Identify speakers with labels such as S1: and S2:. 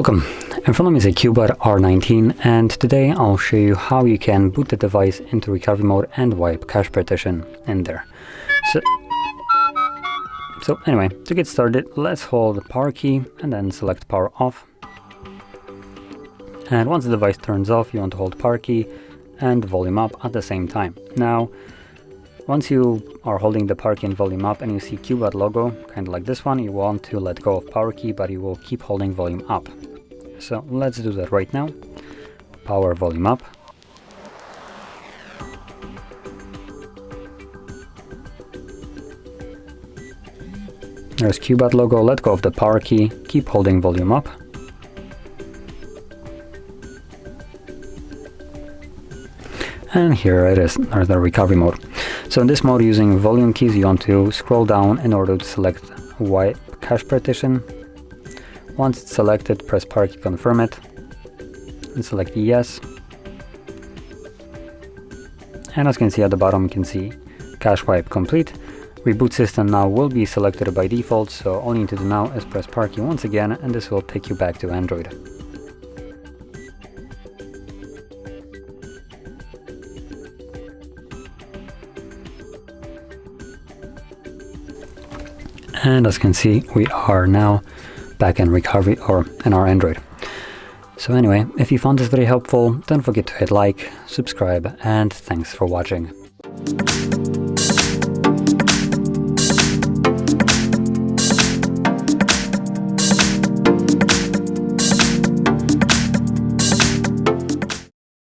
S1: Welcome, in front of me is a CUBOT R19, and today I'll show you how you can boot the device into recovery mode and wipe cache partition in there. So anyway, to get started, let's hold the power key and then select power off. And once the device turns off, you want to hold power key and volume up at the same time. Now, once you are holding the power key and volume up and you see CUBOT logo, kind of like this one, you want to let go of power key, but you will keep holding volume up. So let's do that right now. Power volume up. There's CUBOT logo, let go of the power key, keep holding volume up. And here it is, there's the recovery mode. So in this mode, using volume keys, you want to scroll down in order to select wipe cache partition. Once it's selected, press power key, confirm it, and select yes. And as you can see at the bottom, you can see cache wipe complete. Reboot system now will be selected by default, so all you need to do now is press power key once again, and this will take you back to Android. And as you can see, we are now back in recovery or in our Android. So anyway, if you found this very helpful, don't forget to hit like, subscribe, and thanks for watching.